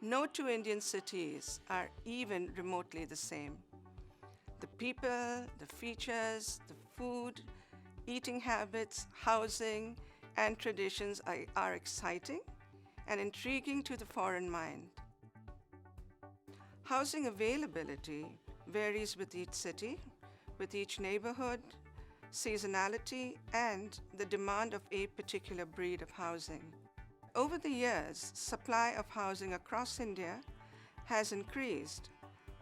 No two Indian cities are even remotely the same. The people, the features, the food, eating habits, housing, and traditions are exciting and intriguing to the foreign mind. Housing availability varies with each city, with each neighborhood, seasonality, and the demand of a particular breed of housing. Over the years, supply of housing across India has increased,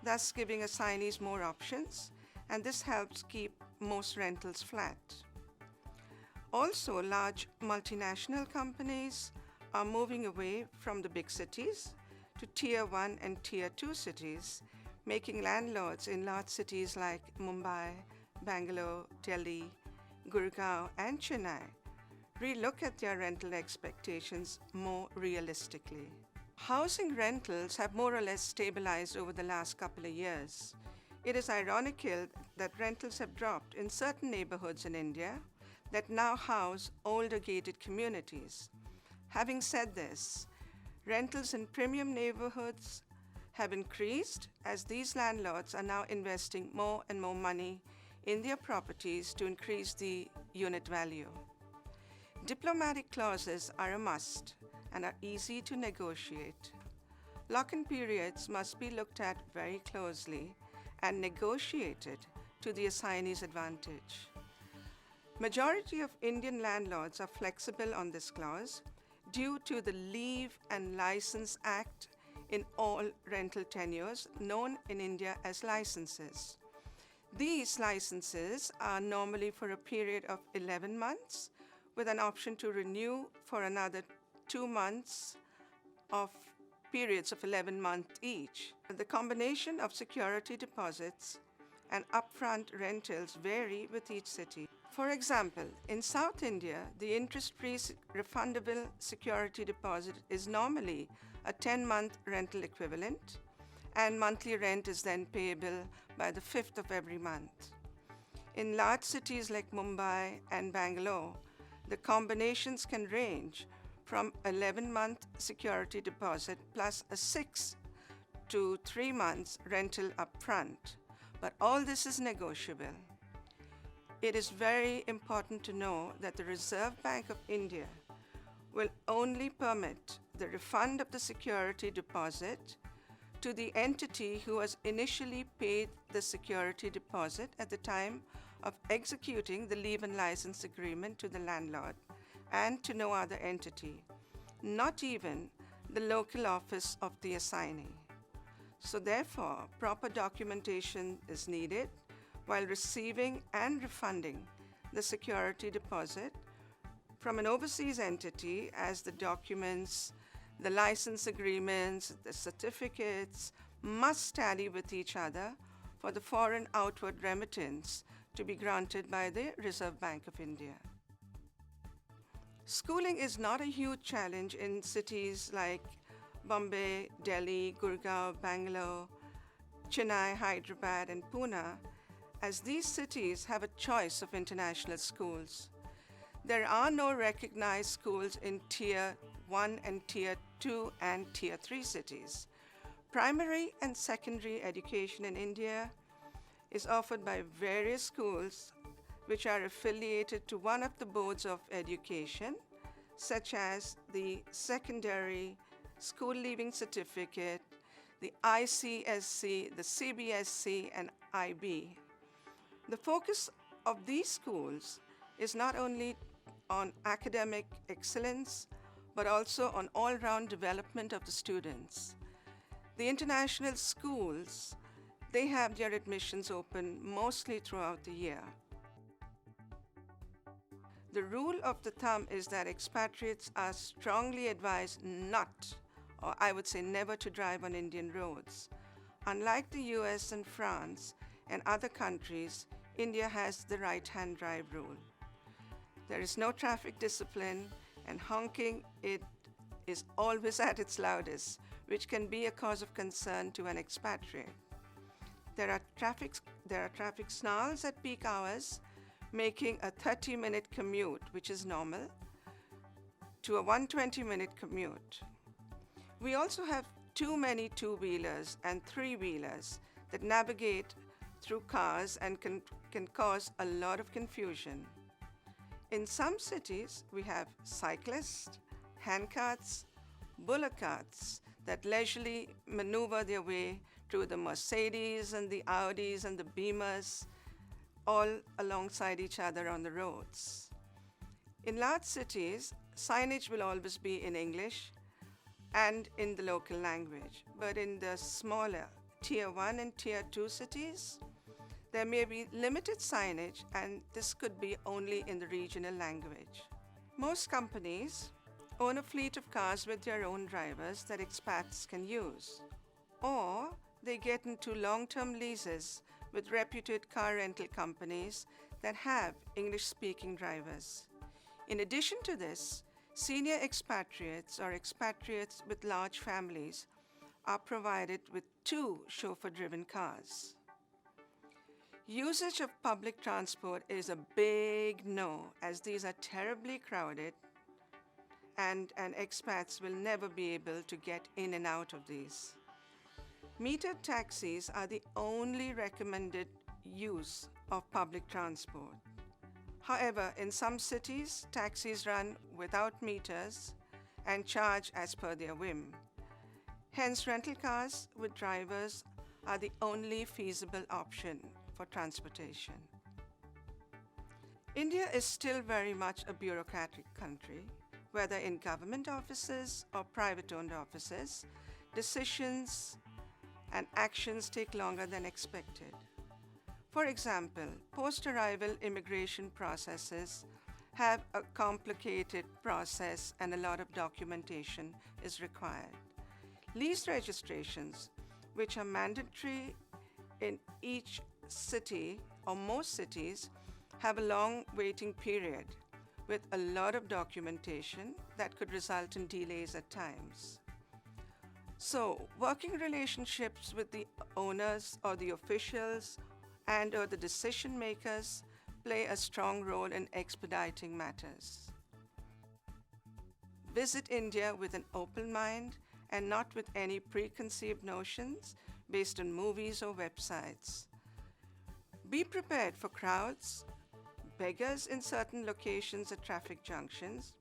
thus giving assignees more options, and this helps keep most rentals flat. Also, large multinational companies are moving away from the big cities to Tier 1 and Tier 2 cities, making landlords in large cities like Mumbai, Bangalore, Delhi, Gurgaon, and Chennai relook at their rental expectations more realistically. Housing rentals have more or less stabilized over the last couple of years. It is ironical that rentals have dropped in certain neighborhoods in India that now house older gated communities. Having said this, rentals in premium neighborhoods have increased as these landlords are now investing more and more money in their properties to increase the unit value. Diplomatic clauses are a must and are easy to negotiate. Lock-in periods must be looked at very closely and negotiated to the assignee's advantage. Majority of Indian landlords are flexible on this clause due to the Leave and License Act in all rental tenures, known in India as licenses. These licenses are normally for a period of 11 months with an option to renew for another 2 months of periods of 11 months each. The combination of security deposits and upfront rentals vary with each city. For example, in South India, the interest-free refundable security deposit is normally a 10-month rental equivalent, and monthly rent is then payable by the 5th of every month. In large cities like Mumbai and Bangalore, the combinations can range from 11-month security deposit plus a 6 to 3 months rental upfront, but all this is negotiable. It is very important to know that the Reserve Bank of India will only permit the refund of the security deposit to the entity who has initially paid the security deposit at the time of executing the leave and license agreement to the landlord, and to no other entity, not even the local office of the assignee. So therefore, proper documentation is needed while receiving and refunding the security deposit from an overseas entity, as the documents, the license agreements, the certificates must tally with each other for the foreign outward remittance to be granted by the Reserve Bank of India. Schooling is not a huge challenge in cities like Bombay, Delhi, Gurgaon, Bangalore, Chennai, Hyderabad, and Pune, as these cities have a choice of international schools. There are no recognized schools in Tier 1 and Tier 2 and Tier 3 cities. Primary and secondary education in India is offered by various schools which are affiliated to one of the boards of education, such as the Secondary School Leaving Certificate, the ICSC, the CBSC, and IB. The focus of these schools is not only on academic excellence, but also on all-round development of the students. The international schools, they have their admissions open mostly throughout the year. The rule of the thumb is that expatriates are strongly advised not, or I would say never, to drive on Indian roads. Unlike the US and France and other countries, India has the right-hand drive rule. There is no traffic discipline, and honking it is always at its loudest, which can be a cause of concern to an expatriate. There are traffic snarls at peak hours, making a 30-minute commute, which is normal, to a 120-minute commute. We also have too many two-wheelers and three-wheelers that navigate through cars and can cause a lot of confusion. In some cities, we have cyclists, handcarts, bullock carts that leisurely maneuver their way through the Mercedes and the Audis and the Beamers, all alongside each other on the roads. In large cities, signage will always be in English and in the local language, but in the smaller Tier 1 and Tier 2 cities, there may be limited signage, and this could be only in the regional language. Most companies own a fleet of cars with their own drivers that expats can use, or they get into long-term leases with reputed car rental companies that have English-speaking drivers. In addition to this, senior expatriates or expatriates with large families are provided with 2 chauffeur-driven cars. Usage of public transport is a big no, as these are terribly crowded and expats will never be able to get in and out of these. Metered taxis are the only recommended use of public transport. However, in some cities, taxis run without meters and charge as per their whim. Hence, rental cars with drivers are the only feasible option for transportation. India is still very much a bureaucratic country. Whether in government offices or private-owned offices, decisions and actions take longer than expected. For example, post-arrival immigration processes have a complicated process and a lot of documentation is required. Lease registrations, which are mandatory in each city or most cities, have a long waiting period with a lot of documentation that could result in delays at times. So, working relationships with the owners or the officials and or the decision makers play a strong role in expediting matters. Visit India with an open mind and not with any preconceived notions based on movies or websites. Be prepared for crowds, beggars in certain locations at traffic junctions,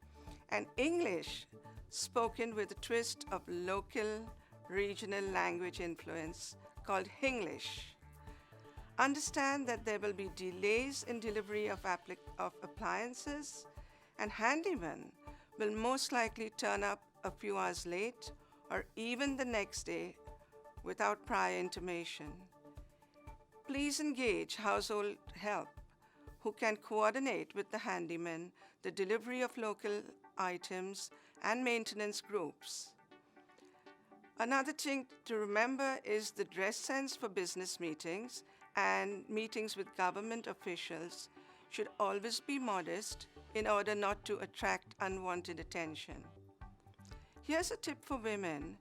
and English spoken with a twist of local, regional language influence called Hinglish. Understand that there will be delays in delivery of appliances, and handymen will most likely turn up a few hours late or even the next day without prior intimation. Please engage household help who can coordinate with the handyman the delivery of local items and maintenance groups. Another thing to remember is the dress sense for business meetings and meetings with government officials should always be modest in order not to attract unwanted attention. Here's a tip for women.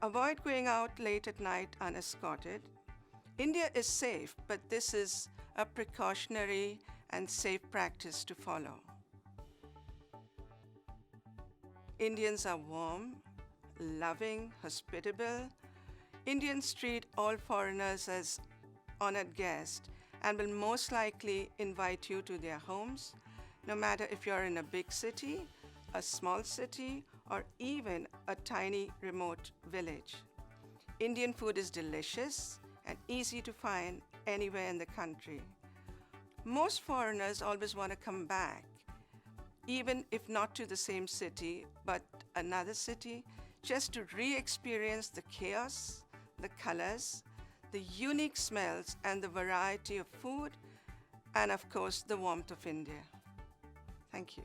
Avoid going out late at night unescorted. India is safe, but this is a precautionary and safe practice to follow. Indians are warm, loving, hospitable. Indians treat all foreigners as honored guests and will most likely invite you to their homes, no matter if you're in a big city, a small city, or even a tiny remote village. Indian food is delicious and easy to find anywhere in the country. Most foreigners always want to come back, even if not to the same city, but another city, just to re-experience the chaos, the colors, the unique smells, and the variety of food, and of course, the warmth of India. Thank you.